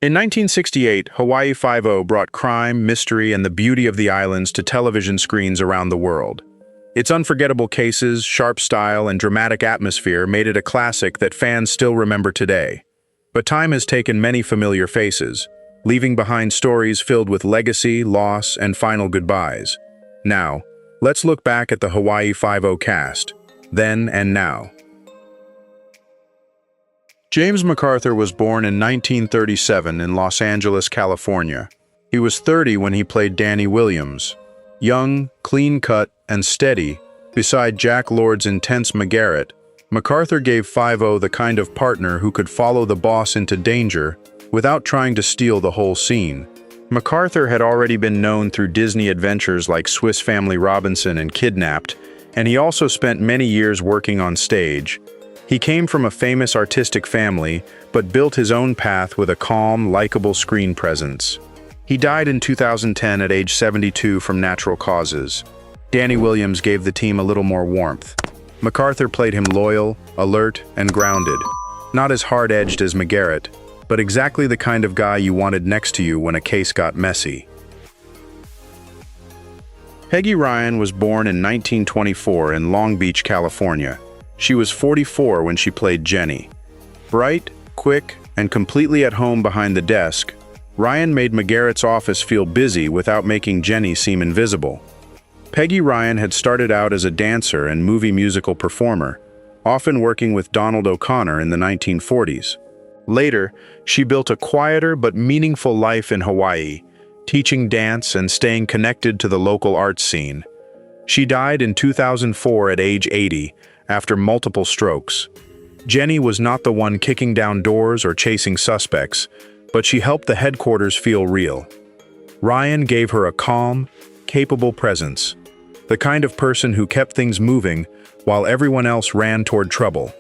In 1968, Hawaii Five-0 brought crime, mystery, and the beauty of the islands to television screens around the world. Its unforgettable cases, sharp style, and dramatic atmosphere made it a classic that fans still remember today. But time has taken many familiar faces, leaving behind stories filled with legacy, loss, and final goodbyes. Now, let's look back at the Hawaii Five-0 cast, then and now. James MacArthur was born in 1937 in Los Angeles, California. He was 30 when he played Danny Williams. Young, clean-cut, and steady, beside Jack Lord's intense McGarrett, MacArthur gave Five-0 the kind of partner who could follow the boss into danger without trying to steal the whole scene. MacArthur had already been known through Disney adventures like Swiss Family Robinson and Kidnapped, and he also spent many years working on stage. He came from a famous artistic family, but built his own path with a calm, likable screen presence. He died in 2010 at age 72 from natural causes. Danny Williams gave the team a little more warmth. MacArthur played him loyal, alert, and grounded. Not as hard-edged as McGarrett, but exactly the kind of guy you wanted next to you when a case got messy. Peggy Ryan was born in 1924 in Long Beach, California. She was 44 when she played Jenny. Bright, quick, and completely at home behind the desk, Ryan made McGarrett's office feel busy without making Jenny seem invisible. Peggy Ryan had started out as a dancer and movie musical performer, often working with Donald O'Connor in the 1940s. Later, she built a quieter but meaningful life in Hawaii, teaching dance and staying connected to the local arts scene. She died in 2004 at age 80, after multiple strokes. Jenny was not the one kicking down doors or chasing suspects, but she helped the headquarters feel real. Ryan gave her a calm, capable presence, the kind of person who kept things moving while everyone else ran toward trouble.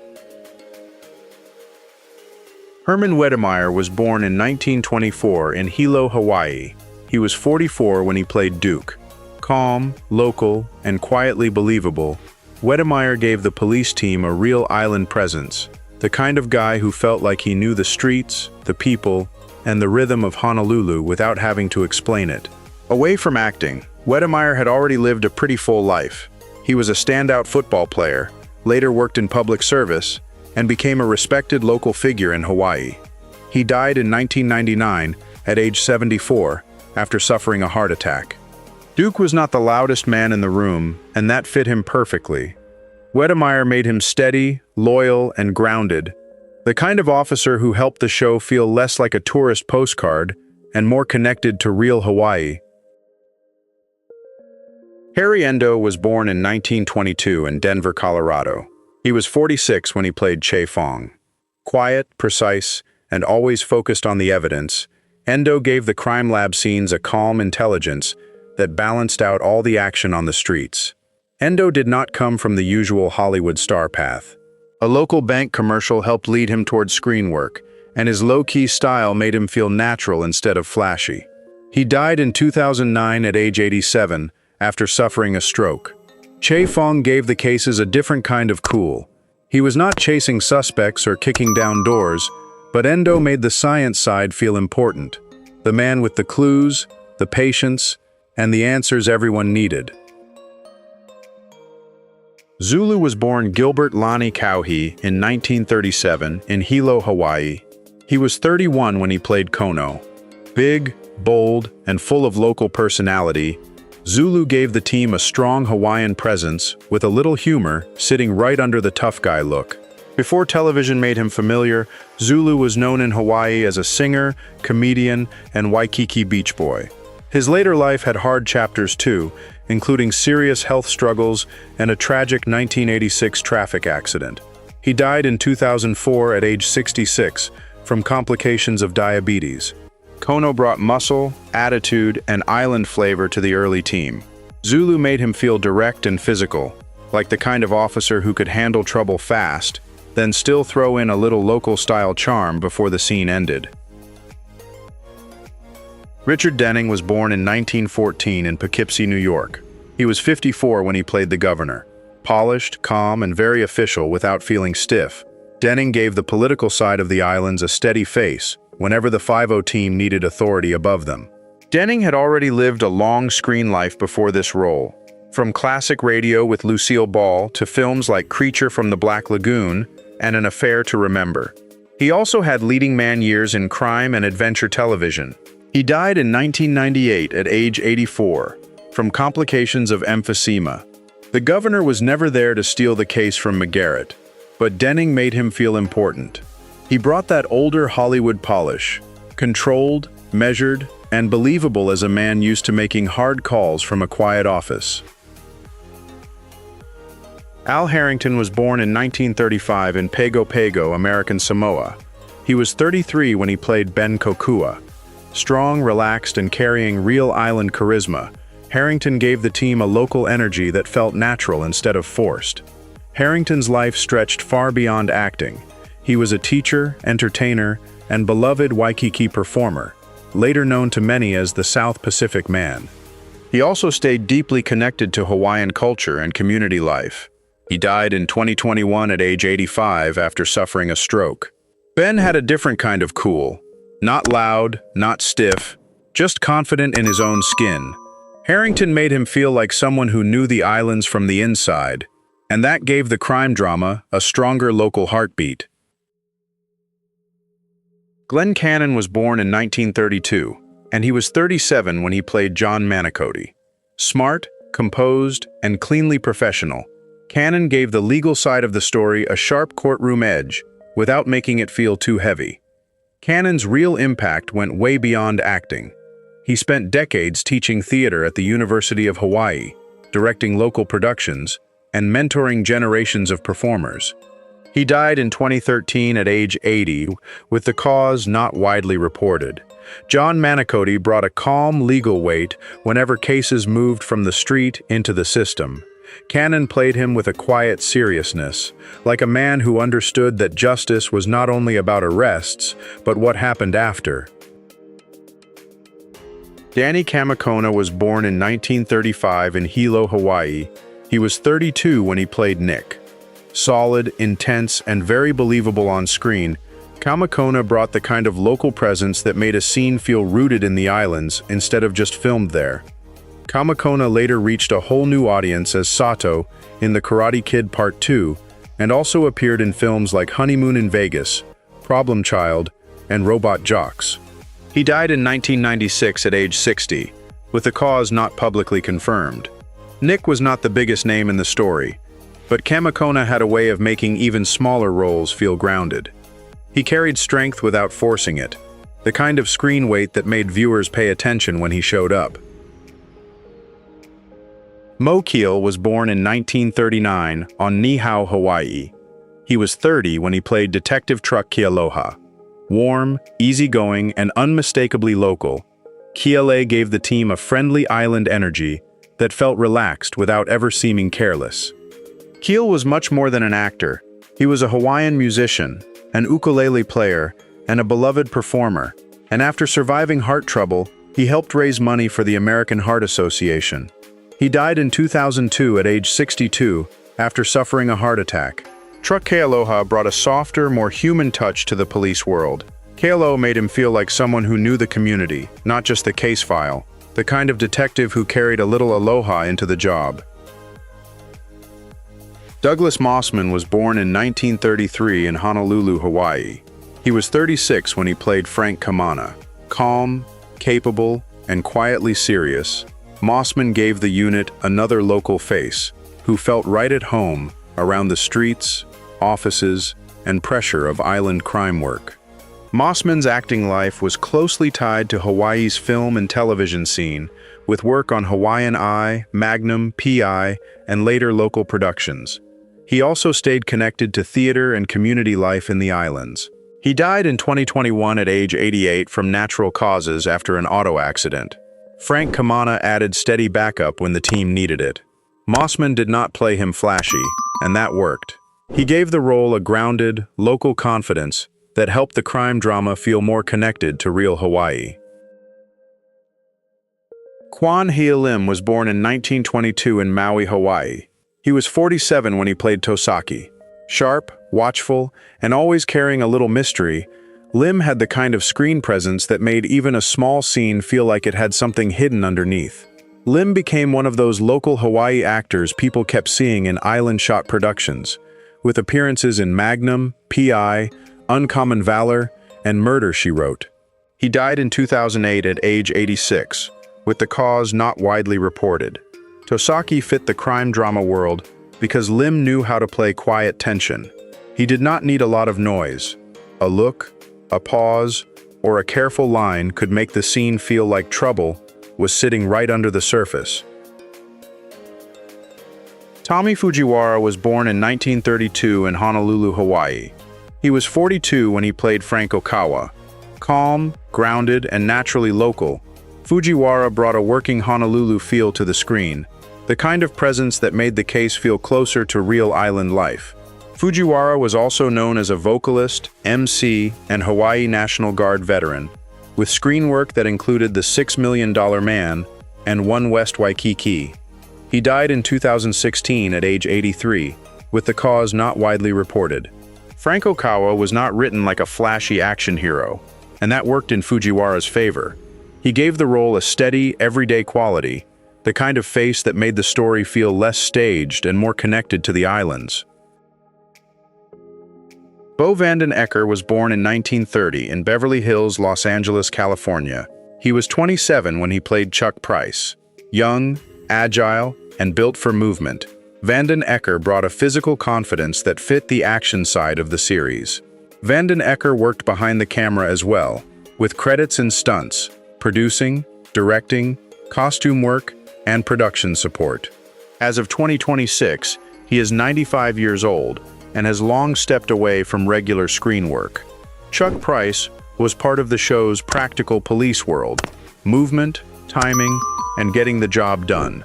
Herman Wedemeyer was born in 1924 in Hilo, Hawaii. He was 44 when he played Duke. Calm, local, and quietly believable, Wedemeyer gave the police team a real island presence, the kind of guy who felt like he knew the streets, the people, and the rhythm of Honolulu without having to explain it. Away from acting, Wedemeyer had already lived a pretty full life. He was a standout football player, later worked in public service, and became a respected local figure in Hawaii. He died in 1999 at age 74 after suffering a heart attack. Duke was not the loudest man in the room, and that fit him perfectly. Wedemeyer made him steady, loyal, and grounded, the kind of officer who helped the show feel less like a tourist postcard and more connected to real Hawaii. Harry Endo was born in 1922 in Denver, Colorado. He was 46 when he played Kam Fong. Quiet, precise, and always focused on the evidence, Endo gave the crime lab scenes a calm intelligence that balanced out all the action on the streets. Endo did not come from the usual Hollywood star path. A local bank commercial helped lead him towards screen work, and his low-key style made him feel natural instead of flashy. He died in 2009 at age 87 after suffering a stroke. Kam Fong gave the cases a different kind of cool. He was not chasing suspects or kicking down doors, but Endo made the science side feel important. The man with the clues, the patience, and the answers everyone needed. Zulu was born Gilbert Lani Kauhi in 1937 in Hilo, Hawaii. He was 31 when he played Kono. Big, bold, and full of local personality, Zulu gave the team a strong Hawaiian presence with a little humor sitting right under the tough guy look. Before television made him familiar, Zulu was known in Hawaii as a singer, comedian, and Waikiki beach boy. His later life had hard chapters too, including serious health struggles and a tragic 1986 traffic accident. He died in 2004 at age 66 from complications of diabetes. Kono brought muscle, attitude, and island flavor to the early team. Zulu made him feel direct and physical, like the kind of officer who could handle trouble fast, then still throw in a little local-style charm before the scene ended. Richard Denning was born in 1914 in Poughkeepsie, New York. He was 54 when he played the governor. Polished, calm, and very official without feeling stiff, Denning gave the political side of the islands a steady face, whenever the 5-0 team needed authority above them. Denning had already lived a long screen life before this role. From classic radio with Lucille Ball to films like Creature from the Black Lagoon and An Affair to Remember. He also had leading man years in crime and adventure television. He died in 1998 at age 84 from complications of emphysema. The governor was never there to steal the case from McGarrett, but Denning made him feel important. He brought that older Hollywood polish, controlled, measured, and believable as a man used to making hard calls from a quiet office. Al Harrington was born in 1935 in Pago Pago, American Samoa. He was 33 when he played Ben Kokua. Strong, relaxed, and carrying real island charisma, Harrington gave the team a local energy that felt natural instead of forced. Harrington's life stretched far beyond acting. He was a teacher, entertainer, and beloved Waikiki performer, later known to many as the South Pacific Man. He also stayed deeply connected to Hawaiian culture and community life. He died in 2021 at age 85 after suffering a stroke. Ben had a different kind of cool. Not loud, not stiff, just confident in his own skin. Harrington made him feel like someone who knew the islands from the inside, and that gave the crime drama a stronger local heartbeat. Glenn Cannon was born in 1932, and he was 37 when he played John Manicotti. Smart, composed, and cleanly professional, Cannon gave the legal side of the story a sharp courtroom edge without making it feel too heavy. Cannon's real impact went way beyond acting. He spent decades teaching theater at the University of Hawaii, directing local productions, and mentoring generations of performers. He died in 2013 at age 80, with the cause not widely reported. John Manicotti brought a calm legal weight whenever cases moved from the street into the system. Cannon played him with a quiet seriousness, like a man who understood that justice was not only about arrests, but what happened after. Danny Kamekona was born in 1935 in Hilo, Hawaii. He was 32 when he played Nick. Solid, intense, and very believable on screen, Kamekona brought the kind of local presence that made a scene feel rooted in the islands instead of just filmed there. Kamekona later reached a whole new audience as Sato in The Karate Kid Part 2, and also appeared in films like Honeymoon in Vegas, Problem Child, and Robot Jox. He died in 1996 at age 60, with the cause not publicly confirmed. Nick was not the biggest name in the story, but Kamekona had a way of making even smaller roles feel grounded. He carried strength without forcing it, the kind of screen weight that made viewers pay attention when he showed up. Mo Keel was born in 1939 on Niihau, Hawaii. He was 30 when he played Detective Truck Kealoha. Warm, easygoing, and unmistakably local, Keale gave the team a friendly island energy that felt relaxed without ever seeming careless. Keel was much more than an actor. He was a Hawaiian musician, an ukulele player, and a beloved performer, and after surviving heart trouble, he helped raise money for the American Heart Association. He died in 2002 at age 62 after suffering a heart attack. Truck Kealoha brought a softer, more human touch to the police world. Kealoha made him feel like someone who knew the community, not just the case file, the kind of detective who carried a little aloha into the job. Douglas Mossman was born in 1933 in Honolulu, Hawaii. He was 36 when he played Frank Kamana. Calm, capable, and quietly serious, Mossman gave the unit another local face, who felt right at home around the streets, offices, and pressure of island crime work. Mossman's acting life was closely tied to Hawaii's film and television scene, with work on Hawaiian Eye, Magnum, PI, and later local productions. He also stayed connected to theater and community life in the islands. He died in 2021 at age 88 from natural causes after an auto accident. Frank Kamana added steady backup when the team needed it. Mossman did not play him flashy, and that worked. He gave the role a grounded, local confidence that helped the crime drama feel more connected to real Hawaii. Kwan Hea Lim was born in 1922 in Maui, Hawaii. He was 47 when he played Tosaki. Sharp, watchful, and always carrying a little mystery, Lim had the kind of screen presence that made even a small scene feel like it had something hidden underneath. Lim became one of those local Hawaii actors people kept seeing in island-shot productions, with appearances in Magnum, P.I., Uncommon Valor, and Murder, She Wrote. He died in 2008 at age 86, with the cause not widely reported. Tosaki fit the crime drama world because Lim knew how to play quiet tension. He did not need a lot of noise. A look, a pause, or a careful line could make the scene feel like trouble was sitting right under the surface. Tommy Fujiwara was born in 1932 in Honolulu, Hawaii. He was 42 when he played Frank Okawa. Calm, grounded, and naturally local, Fujiwara brought a working Honolulu feel to the screen, the kind of presence that made the case feel closer to real island life. Fujiwara was also known as a vocalist, MC, and Hawaii National Guard veteran, with screen work that included The $6 Million Man and One West Waikiki. He died in 2016 at age 83, with the cause not widely reported. Frank Okawa was not written like a flashy action hero, and that worked in Fujiwara's favor. He gave the role a steady, everyday quality, the kind of face that made the story feel less staged and more connected to the islands. Bo Vanden Ecker was born in 1930 in Beverly Hills, Los Angeles, California. He was 27 when he played Chuck Price. Young, agile, and built for movement, Vanden Ecker brought a physical confidence that fit the action side of the series. Vanden Ecker worked behind the camera as well, with credits and stunts, producing, directing, costume work, and production support. As of 2026, he is 95 years old and has long stepped away from regular screen work. Chuck Price was part of the show's practical police world, movement, timing, and getting the job done.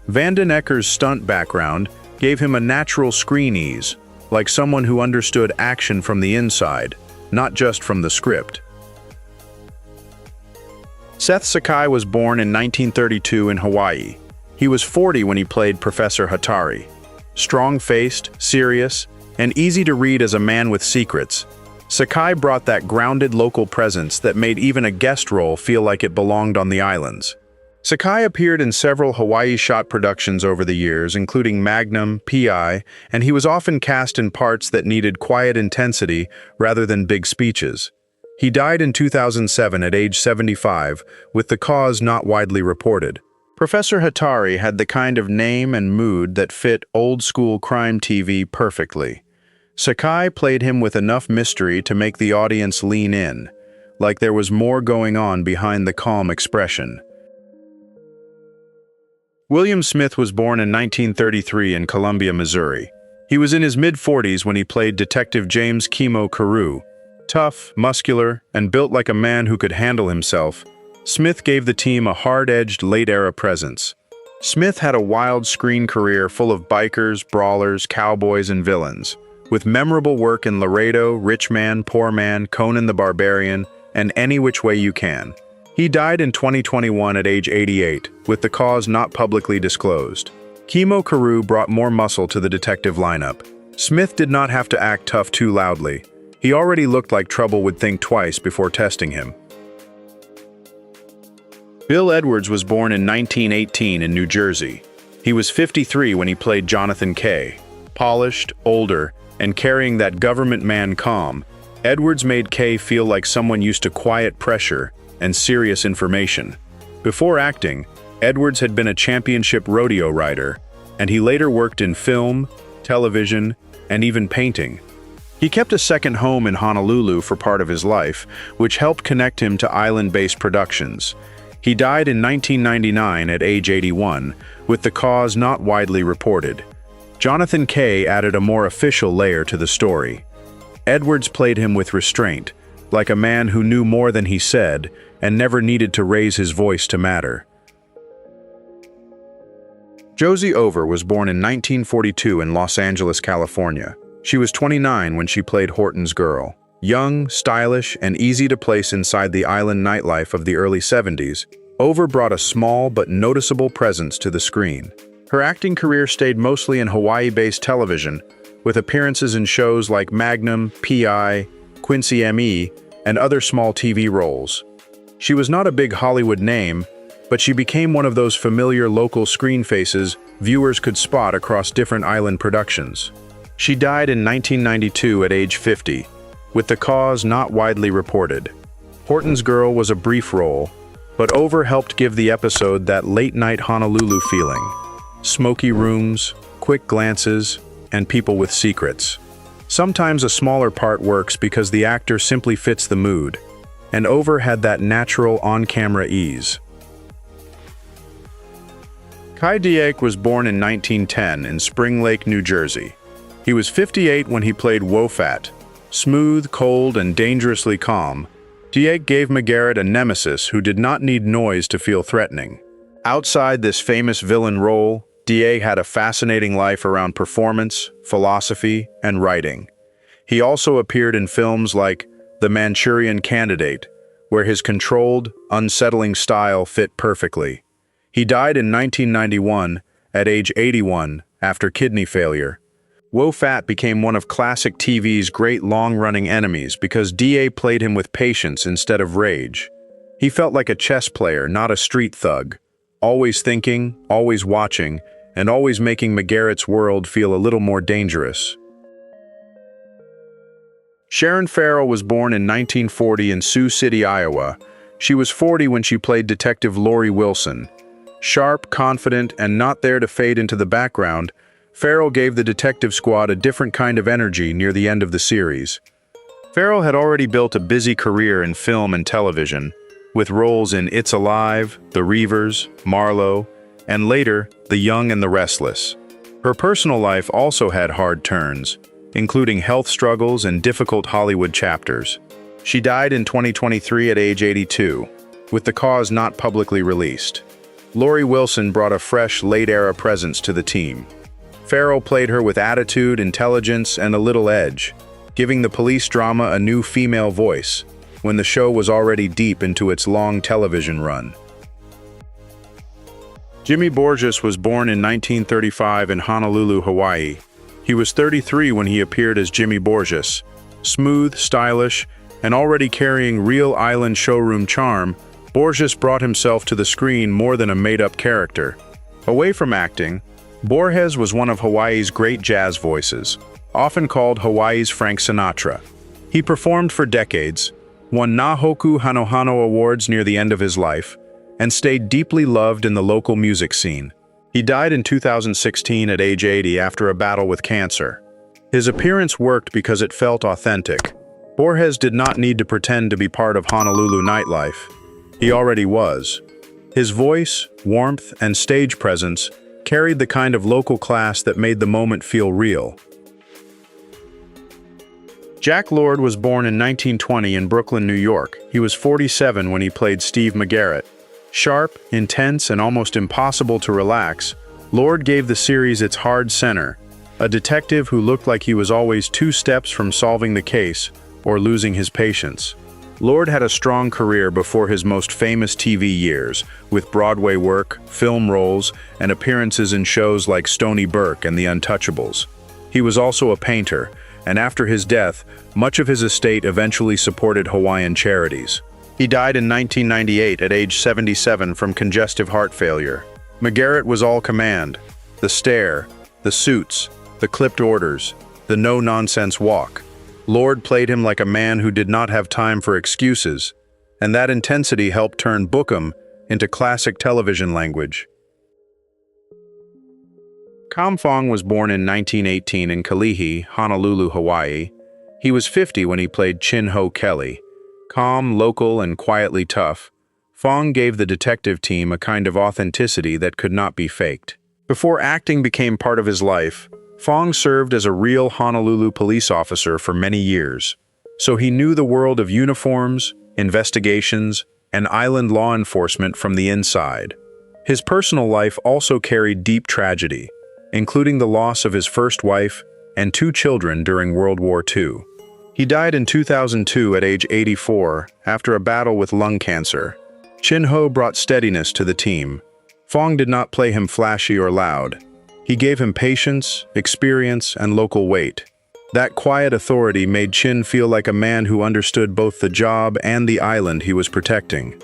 Vanden Ecker's stunt background gave him a natural screen ease, like someone who understood action from the inside, not just from the script. Seth Sakai was born in 1932 in Hawaii. He was 40 when he played Professor Hatari. Strong-faced, serious, and easy to read as a man with secrets, Sakai brought that grounded local presence that made even a guest role feel like it belonged on the islands. Sakai appeared in several Hawaii-shot productions over the years, including Magnum, P.I., and he was often cast in parts that needed quiet intensity rather than big speeches. He died in 2007 at age 75, with the cause not widely reported. Professor Hatari had the kind of name and mood that fit old-school crime TV perfectly. Sakai played him with enough mystery to make the audience lean in, like there was more going on behind the calm expression. William Smith was born in 1933 in Columbia, Missouri. He was in his mid-40s when he played Detective James Kimo Carew. Tough, muscular, and built like a man who could handle himself, Smith gave the team a hard-edged, late-era presence. Smith had a wild screen career full of bikers, brawlers, cowboys, and villains, with memorable work in Laredo, Rich Man, Poor Man, Conan the Barbarian, and Any Which Way You Can. He died in 2021 at age 88, with the cause not publicly disclosed. Kimo Carew brought more muscle to the detective lineup. Smith did not have to act tough too loudly. He already looked like trouble would think twice before testing him. Bill Edwards was born in 1918 in New Jersey. He was 53 when he played Jonathan Kay. Polished, older, and carrying that government man calm, Edwards made Kay feel like someone used to quiet pressure and serious information. Before acting, Edwards had been a championship rodeo rider, and he later worked in film, television, and even painting. He kept a second home in Honolulu for part of his life, which helped connect him to island-based productions. He died in 1999 at age 81, with the cause not widely reported. Jonathan Kay added a more official layer to the story. Edwards played him with restraint, like a man who knew more than he said and never needed to raise his voice to matter. Josie Over was born in 1942 in Los Angeles, California. She was 29 when she played Horton's Girl. Young, stylish, and easy to place inside the island nightlife of the early 70s, Over brought a small but noticeable presence to the screen. Her acting career stayed mostly in Hawaii-based television, with appearances in shows like Magnum, P.I., Quincy M.E., and other small TV roles. She was not a big Hollywood name, but she became one of those familiar local screen faces viewers could spot across different island productions. She died in 1992 at age 50, with the cause not widely reported. Horton's Girl was a brief role, but Over helped give the episode that late-night Honolulu feeling. Smoky rooms, quick glances, and people with secrets. Sometimes a smaller part works because the actor simply fits the mood, and Over had that natural on-camera ease. Kai Diek was born in 1910 in Spring Lake, New Jersey. He was 58 when he played Wo-Fat. Smooth, cold, and dangerously calm, Diek gave McGarrett a nemesis who did not need noise to feel threatening. Outside this famous villain role, Diek had a fascinating life around performance, philosophy, and writing. He also appeared in films like The Manchurian Candidate, where his controlled, unsettling style fit perfectly. He died in 1991 at age 81 after kidney failure. Wo-Fat became one of classic TV's great long-running enemies because D.A. played him with patience instead of rage. He felt like a chess player, not a street thug, always thinking, always watching, and always making McGarrett's world feel a little more dangerous. Sharon Farrell was born in 1940 in Sioux City, Iowa. She was 40 when she played Detective Lori Wilson. Sharp, confident, and not there to fade into the background, Farrell gave the detective squad a different kind of energy near the end of the series. Farrell had already built a busy career in film and television, with roles in It's Alive, The Reavers, Marlowe, and later, The Young and the Restless. Her personal life also had hard turns, including health struggles and difficult Hollywood chapters. She died in 2023 at age 82, with the cause not publicly released. Lori Wilson brought a fresh, late-era presence to the team. Farrell played her with attitude, intelligence, and a little edge, giving the police drama a new female voice, when the show was already deep into its long television run. Jimmy Borges was born in 1935 in Honolulu, Hawaii. He was 33 when he appeared as Jimmy Borges. Smooth, stylish, and already carrying real island showroom charm, Borges brought himself to the screen more than a made-up character. Away from acting, Borges was one of Hawaii's great jazz voices, often called Hawaii's Frank Sinatra. He performed for decades, won Nahoku Hanohano Awards near the end of his life, and stayed deeply loved in the local music scene. He died in 2016 at age 80 after a battle with cancer. His appearance worked because it felt authentic. Borges did not need to pretend to be part of Honolulu nightlife. He already was. His voice, warmth, and stage presence carried the kind of local class that made the moment feel real. Jack Lord was born in 1920 in Brooklyn, New York. He was 47 when he played Steve McGarrett. Sharp, intense, and almost impossible to relax, Lord gave the series its hard center, a detective who looked like he was always 2 steps from solving the case or losing his patience. Lord had a strong career before his most famous TV years, with Broadway work, film roles, and appearances in shows like Stony Burke and The Untouchables. He was also a painter, and after his death, much of his estate eventually supported Hawaiian charities. He died in 1998 at age 77 from congestive heart failure. McGarrett was all command: the stare, the suits, the clipped orders, the no-nonsense walk. Lord played him like a man who did not have time for excuses, and that intensity helped turn Bookham into classic television language. Kam Fong was born in 1918 in Kalihi, Honolulu, Hawaii. He was 50 when he played Chin Ho Kelly. Calm, local, and quietly tough, Fong gave the detective team a kind of authenticity that could not be faked. Before acting became part of his life, Fong served as a real Honolulu police officer for many years, so he knew the world of uniforms, investigations, and island law enforcement from the inside. His personal life also carried deep tragedy, including the loss of his first wife and 2 children during World War II. He died in 2002 at age 84 after a battle with lung cancer. Chin Ho brought steadiness to the team. Fong did not play him flashy or loud. He gave him patience, experience, and local weight. That quiet authority made Chin feel like a man who understood both the job and the island he was protecting.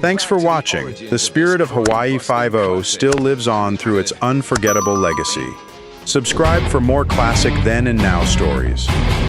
Thanks for watching. The spirit of Hawaii Five-0 still lives on through its unforgettable legacy. Subscribe for more classic then and now stories.